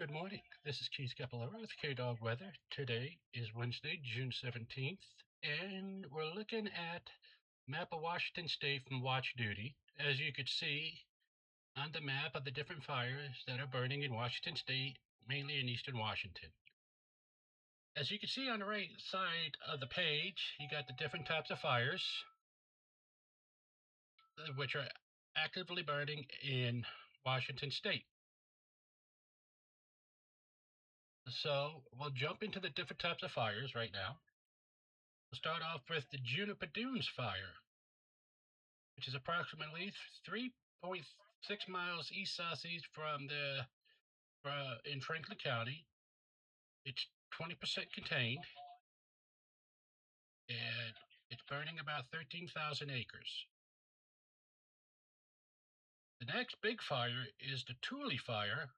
Good morning. This is Keith Capillaro with K-Dawg Weather. Today is Wednesday, June 17th, and we're looking at map of Washington State from Watch Duty. As you could see on the map of the different fires that are burning in Washington State, mainly in eastern Washington. As you can see on the right side of the page, you got the different types of fires, which are actively burning in Washington State. So we'll jump into the different types of fires right now. We'll start off with the Juniper Dunes fire, which is approximately 3.6 miles east southeast from the in Franklin County. It's 20% contained, and it's burning about 13,000 acres. The next big fire is the Thule fire,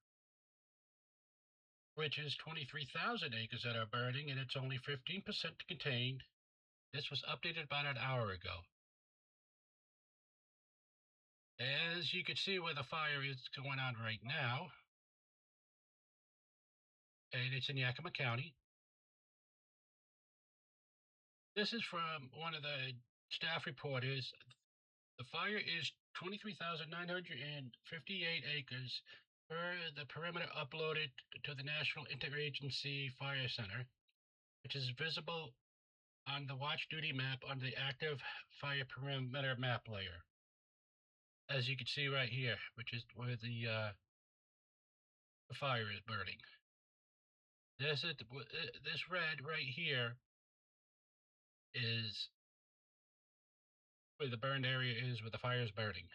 which is 23,000 acres that are burning, and it's only 15% contained. This was updated about an hour ago. As you can see where the fire is going on right now, and it's in Yakima County. This is from one of the staff reporters. The fire is 23,958 acres per the perimeter uploaded to the National Interagency Fire Center, which is visible on the watch duty map on the active fire perimeter map layer. As you can see right here, which is where the fire is burning. This red right here is where the burned area is, where the fire is burning.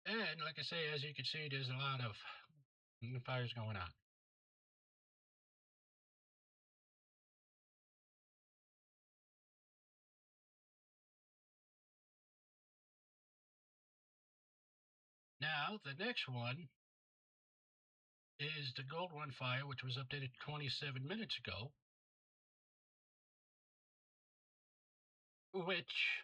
And like I say, as you can see, there's a lot of fires going on. Now, the next one is the Gold Run fire, which was updated 27 minutes ago, which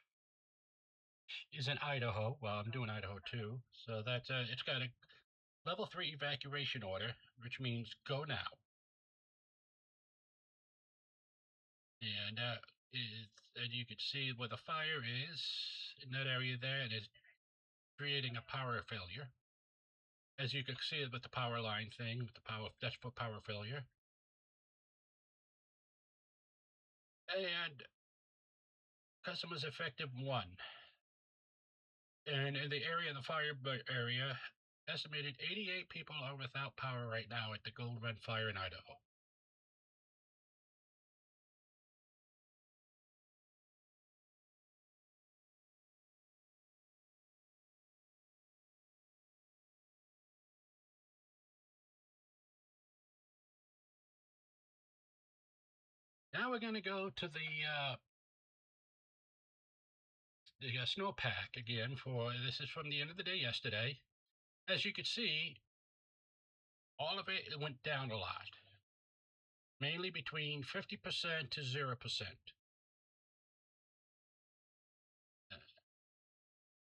is in Idaho. Well, I'm doing Idaho too. So that's it's got a level 3 evacuation order, which means go now. And and you can see where the fire is in that area there, and it's creating a power failure. As you can see it with the power line thing, with the power, that's for power failure. And customers effective 1. And in the area, the fire area, estimated 88 people are without power right now at the Gold Run fire in Idaho. Now we're going to go to the snowpack again. For this is from the end of the day yesterday. As you can see, all of it went down a lot, mainly between 50% to 0%.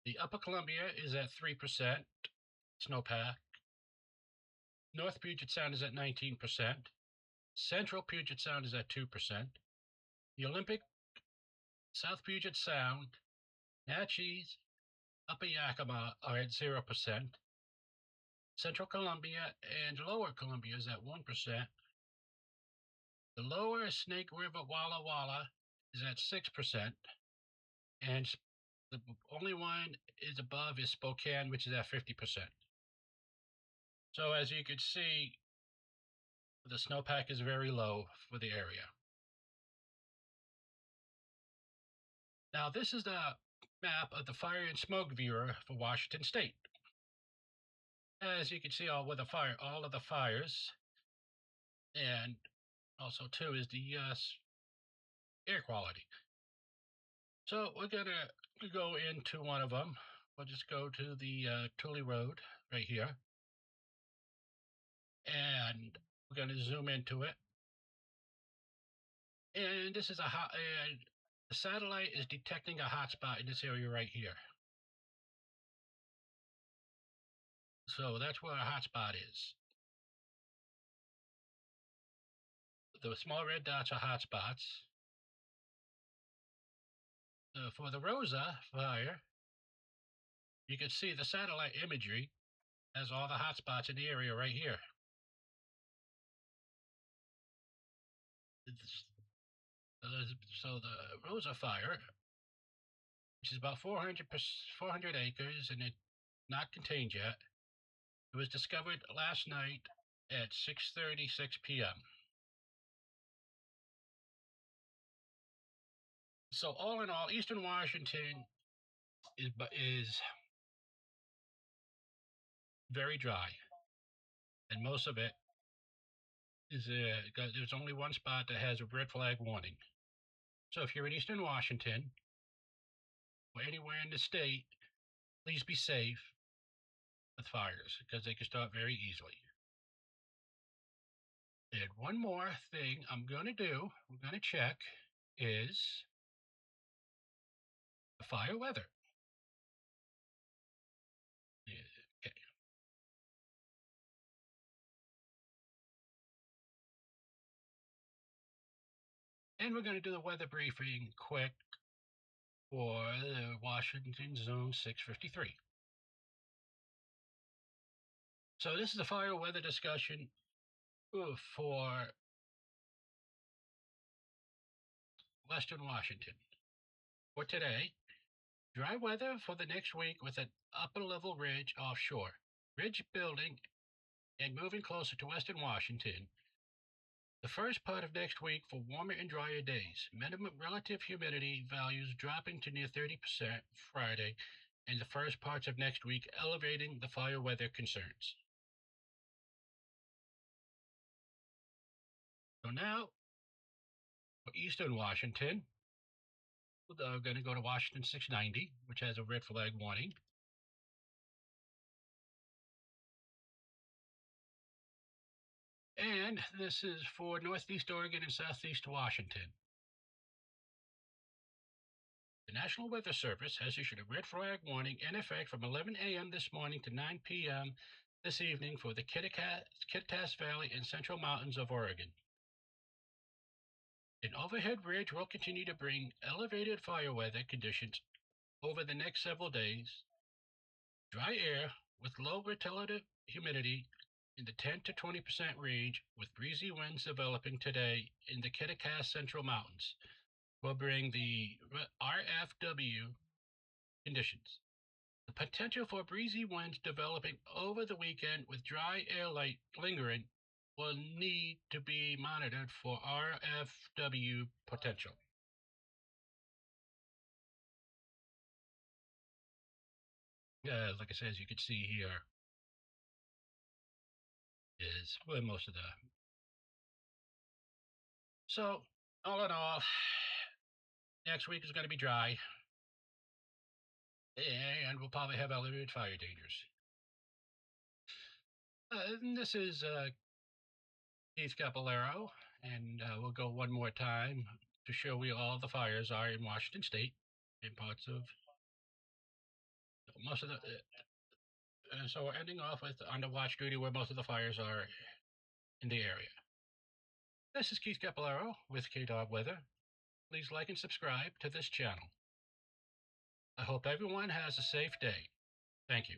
The Upper Columbia is at 3% snowpack. North Puget Sound is at 19%. Central Puget Sound is at 2%. The Olympic, South Puget Sound, Natchez, Upper Yakima are at 0%. Central Columbia and Lower Columbia is at 1%. The Lower Snake River Walla Walla is at 6%. And the only one is above is Spokane, which is at 50%. So as you can see, the snowpack is very low for the area. Now this is the map of the fire and smoke viewer for Washington State. As you can see, all of the fires, and also too is the air quality. So we're gonna go into one of them. We'll just go to the Thule Road right here, and we're gonna zoom into it. And this is The satellite is detecting a hotspot in this area right here. So that's where a hotspot is. The small red dots are hotspots. For the Rosa fire, you can see the satellite imagery has all the hotspots in the area right here. So the Rosa fire, which is about 400 acres and it's not contained yet, it was discovered last night at 6:36 p.m. So all in all, Eastern Washington is very dry, and most of it is there's only one spot that has a red flag warning. So if you're in Eastern Washington or anywhere in the state, please be safe with fires because they can start very easily. And one more thing we're going to check is the fire weather. Yeah, okay. And we're going to do the weather briefing quick for the Washington Zone 653. So this is the fire weather discussion for Western Washington. For today, dry weather for the next week with an upper level ridge offshore. Ridge building and moving closer to Western Washington. The first part of next week for warmer and drier days. Minimum relative humidity values dropping to near 30% Friday, and the first parts of next week elevating the fire weather concerns. So now, for Eastern Washington, we're going to go to Washington 690, which has a red flag warning. And this is for Northeast Oregon and Southeast Washington. The National Weather Service has issued a red flag warning in effect from 11 a.m. this morning to 9 p.m. this evening for the Kittitas Valley and Central Mountains of Oregon. An overhead ridge will continue to bring elevated fire weather conditions over the next several days. Dry air with low relative humidity in the 10 to 20% range with breezy winds developing today in the Kittitas Central Mountains will bring the RFW conditions. The potential for breezy winds developing over the weekend with dry air light lingering will need to be monitored for RFW potential. Like I said, as you can see here, is where most of the. So, all in all, next week is going to be dry, and we'll probably have elevated fire dangers. This is Keith Capillero, and we'll go one more time to show where all the fires are in Washington State, in parts of most of the. So we're ending off with under watch duty where most of the fires are in the area. This is Keith Capillero with K-Dawg Weather. Please like and subscribe to this channel. I hope everyone has a safe day. Thank you.